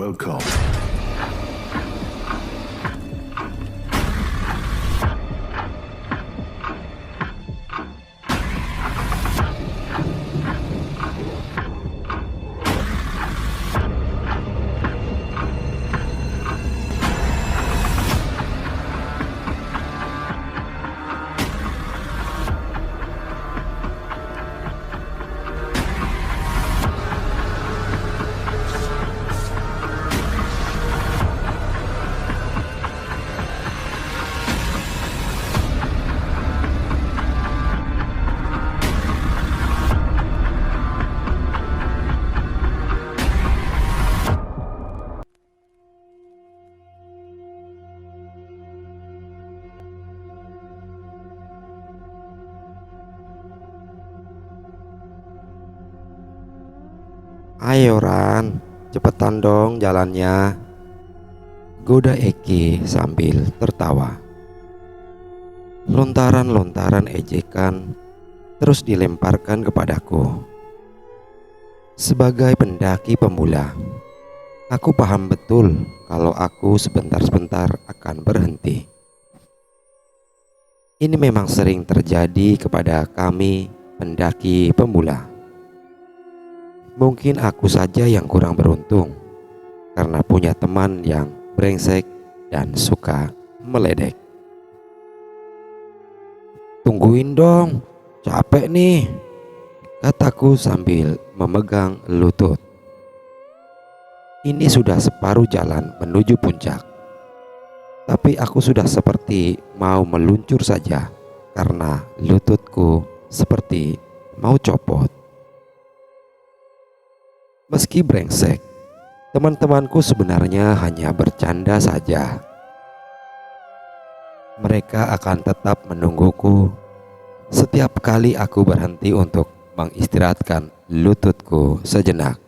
Welcome. Ayo Ran, cepetan dong jalannya, goda Eki sambil tertawa. Lontaran-lontaran ejekan terus dilemparkan kepadaku. Sebagai pendaki pemula, aku paham betul kalau aku sebentar-sebentar akan berhenti. Ini memang sering terjadi kepada kami pendaki pemula. Mungkin aku saja yang kurang beruntung karena punya teman yang brengsek dan suka meledek. Tungguin dong, capek nih, kataku sambil memegang lutut. Ini sudah separuh jalan menuju puncak, tapi aku sudah seperti mau meluncur saja karena lututku seperti mau copot. Meski brengsek, teman-temanku sebenarnya hanya bercanda saja. Mereka akan tetap menungguku setiap kali aku berhenti untuk mengistirahatkan lututku sejenak.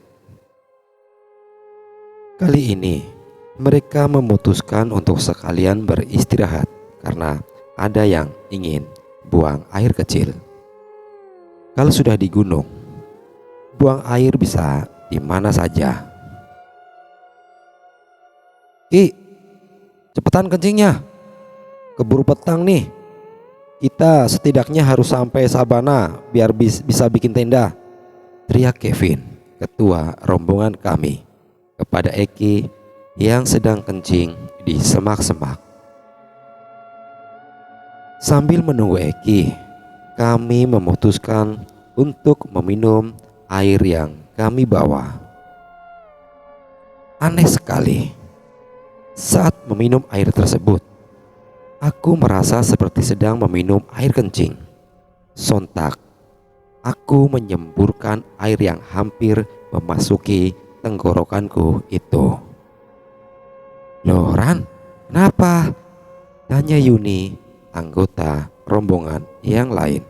Kali ini, mereka memutuskan untuk sekalian beristirahat karena ada yang ingin buang air kecil. Kalau sudah di gunung, buang air bisa di mana saja. Ki, cepetan kencingnya, keburu petang nih. Kita setidaknya harus sampai Sabana biar bisa bikin tenda, teriak Kevin, ketua rombongan kami, kepada Eki yang sedang kencing di semak-semak. Sambil menunggu Eki, kami memutuskan untuk meminum air yang kami bawa. Aneh sekali, saat meminum air tersebut, aku merasa seperti sedang meminum air kencing. Sontak, aku menyemburkan air yang hampir memasuki tenggorokanku itu. Loh Ran, kenapa? Tanya Yuni, anggota rombongan yang lain.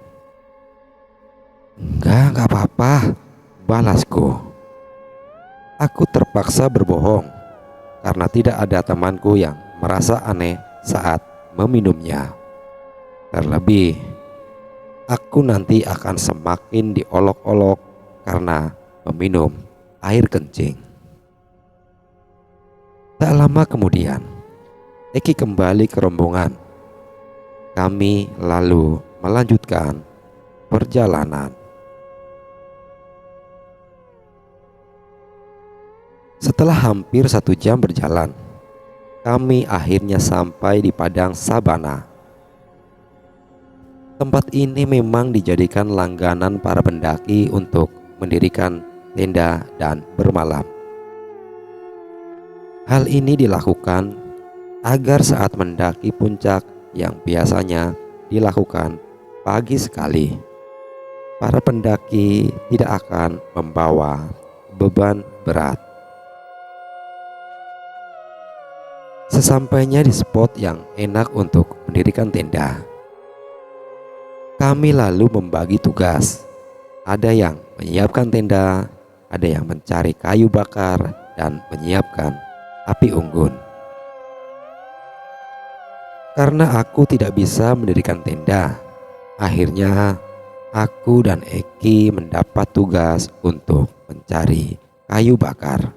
Enggak apa-apa, balasku. Aku terpaksa berbohong karena tidak ada temanku yang merasa aneh saat meminumnya. Terlebih, aku nanti akan semakin diolok-olok karena meminum air kencing. Tak lama kemudian, Eki kembali ke rombongan. Kami lalu melanjutkan perjalanan. Setelah hampir 1 jam berjalan, kami akhirnya sampai di padang sabana. Tempat ini memang dijadikan langganan para pendaki untuk mendirikan tenda dan bermalam. Hal ini dilakukan agar saat mendaki puncak yang biasanya dilakukan pagi sekali, para pendaki tidak akan membawa beban berat. Sesampainya di spot yang enak untuk mendirikan tenda, kami lalu membagi tugas. Ada yang menyiapkan tenda, ada yang mencari kayu bakar, dan menyiapkan api unggun. Karena aku tidak bisa mendirikan tenda, akhirnya aku dan Eki mendapat tugas untuk mencari kayu bakar.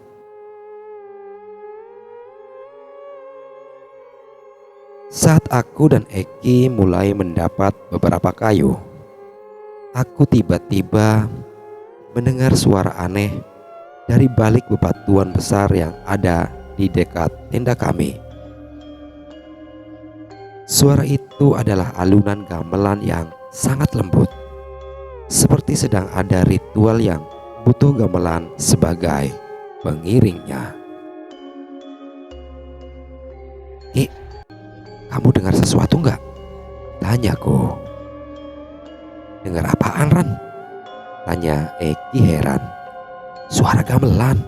Saat aku dan Eki mulai mendapat beberapa kayu, aku tiba-tiba mendengar suara aneh dari balik bebatuan besar yang ada di dekat tenda kami. Suara itu adalah alunan gamelan yang sangat lembut, seperti sedang ada ritual yang butuh gamelan sebagai pengiringnya. "Ki, kamu dengar sesuatu nggak?" tanyaku. "Dengar apaan, Ran?" tanya Eki heran. "Suara gamelan,"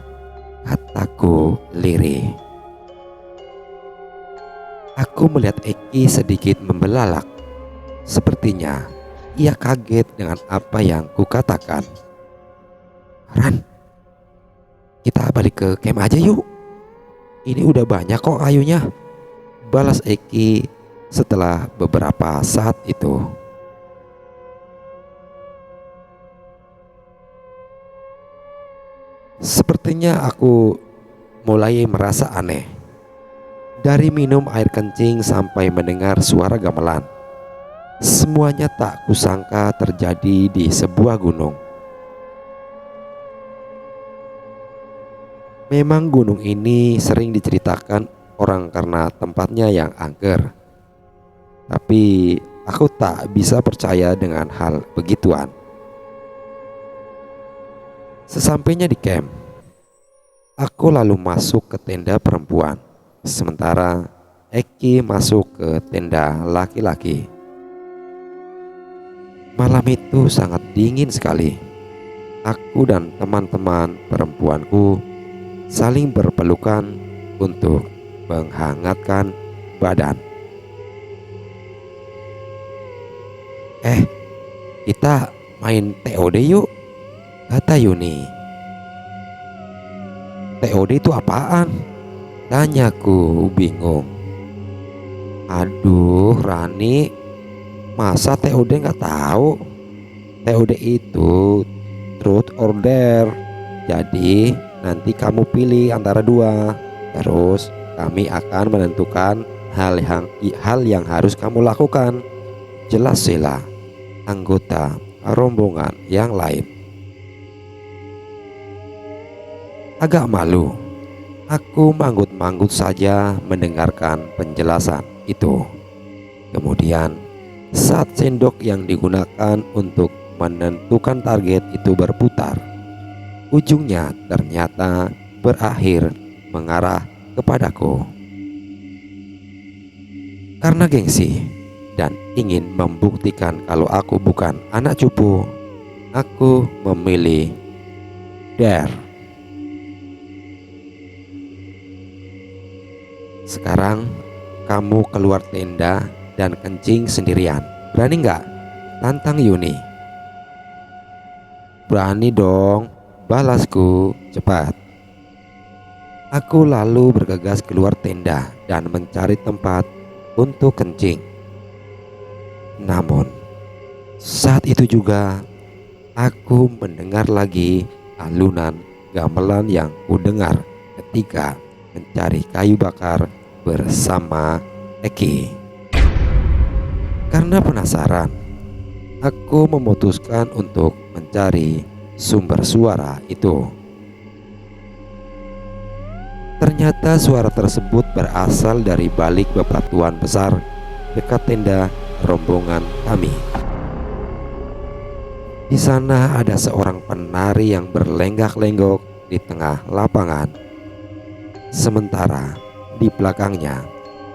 kataku lirih. Aku melihat Eki sedikit membelalak. Sepertinya ia kaget dengan apa yang kukatakan. "Ran, kita balik ke camp aja yuk. Ini udah banyak kok kayunya," balas Eki setelah beberapa saat itu. Sepertinya aku mulai merasa aneh. Dari minum air kencing sampai mendengar suara gamelan, semuanya tak kusangka terjadi di sebuah gunung. Memang gunung ini sering diceritakan orang karena tempatnya yang angker. Tapi aku tak bisa percaya dengan hal begituan. Sesampainya di camp, aku lalu masuk ke tenda perempuan, sementara Eki masuk ke tenda laki-laki. Malam itu sangat dingin sekali. Aku dan teman-teman perempuanku saling berpelukan untuk menghangatkan badan. Kita main TOD yuk," kata Yuni. "TOD itu apaan?" tanyaku bingung. "Aduh Rani, masa TOD nggak tahu? TOD itu truth or dare. Jadi nanti kamu pilih antara dua. Terus kami akan menentukan hal yang harus kamu lakukan," jelas Sheila, anggota rombongan yang lain. Agak malu, aku manggut-manggut saja mendengarkan penjelasan itu. Kemudian saat sendok yang digunakan untuk menentukan target itu berputar, ujungnya ternyata berakhir mengarah kepadaku. Karena gengsi dan ingin membuktikan kalau aku bukan anak cupu, aku memilih dare. "Sekarang kamu keluar tenda dan kencing sendirian. Berani nggak?" tantang Yuni. "Berani dong," balasku cepat. Aku lalu bergegas keluar tenda dan mencari tempat untuk kencing. Namun saat itu juga aku mendengar lagi alunan gamelan yang kudengar ketika mencari kayu bakar bersama Eki. Karena penasaran, aku memutuskan untuk mencari sumber suara itu. Ternyata suara tersebut berasal dari balik bebatuan besar dekat tenda rombongan kami. Di sana ada seorang penari yang berlenggak-lenggok di tengah lapangan. Sementara di belakangnya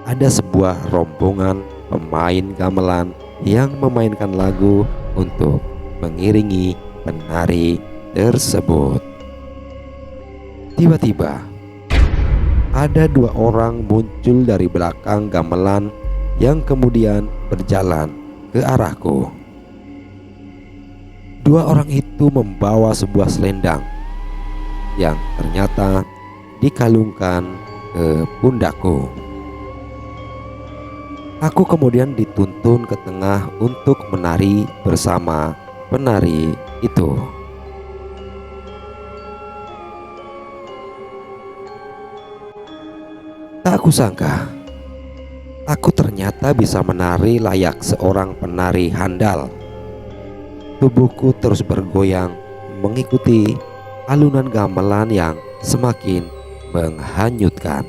ada sebuah rombongan pemain gamelan yang memainkan lagu untuk mengiringi penari tersebut. Tiba-tiba ada dua orang muncul dari belakang gamelan yang kemudian berjalan ke arahku. Dua orang itu membawa sebuah selendang yang ternyata dikalungkan ke pundakku. Aku kemudian dituntun ke tengah untuk menari bersama penari itu. Tak kusangka Aku ternyata bisa menari layak seorang penari handal. Tubuhku terus bergoyang mengikuti alunan gamelan yang semakin menghanyutkan.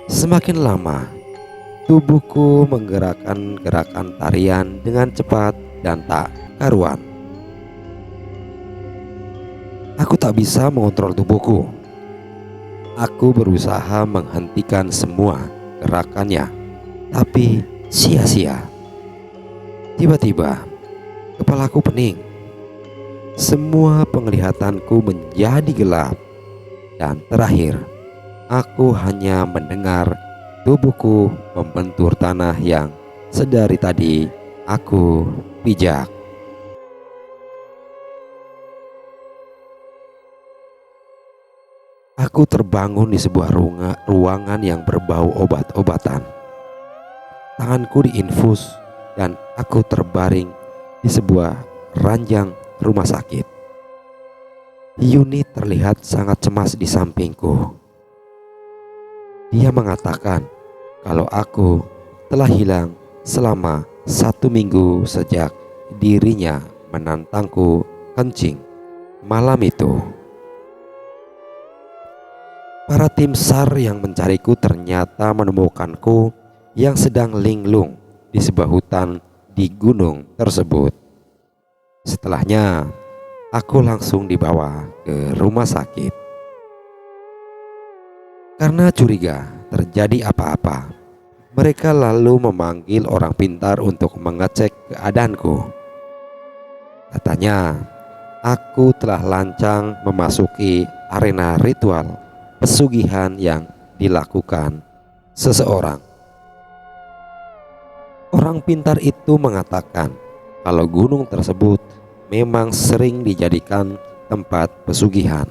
Semakin lama, tubuhku menggerakkan gerakan tarian dengan cepat dan tak karuan. Aku tak bisa mengontrol tubuhku. Aku berusaha menghentikan semua gerakannya, tapi sia-sia. Tiba-tiba, kepalaku pening. Semua penglihatanku menjadi gelap, dan terakhir, aku hanya mendengar tubuhku membentur tanah yang sedari tadi aku pijak. Aku terbangun di sebuah ruangan yang berbau obat-obatan. Tanganku diinfus dan aku terbaring di sebuah ranjang rumah sakit. Yuni terlihat sangat cemas di sampingku. Dia mengatakan kalau aku telah hilang selama 1 minggu sejak dirinya menantangku kencing malam itu. Para tim SAR yang mencariku ternyata menemukanku yang sedang linglung di sebuah hutan di gunung tersebut. Setelahnya, aku langsung dibawa ke rumah sakit. Karena curiga terjadi apa-apa, mereka lalu memanggil orang pintar untuk mengecek keadaanku. Katanya, aku telah lancang memasuki arena ritual pesugihan yang dilakukan seseorang. Orang pintar itu mengatakan kalau gunung tersebut memang sering dijadikan tempat pesugihan,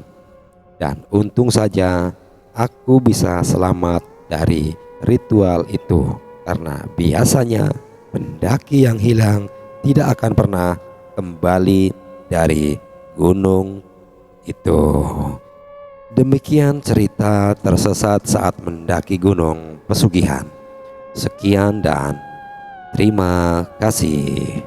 dan untung saja aku bisa selamat dari ritual itu, karena biasanya pendaki yang hilang tidak akan pernah kembali dari gunung itu. Demikian cerita tersesat saat mendaki gunung pesugihan. Sekian dan terima kasih.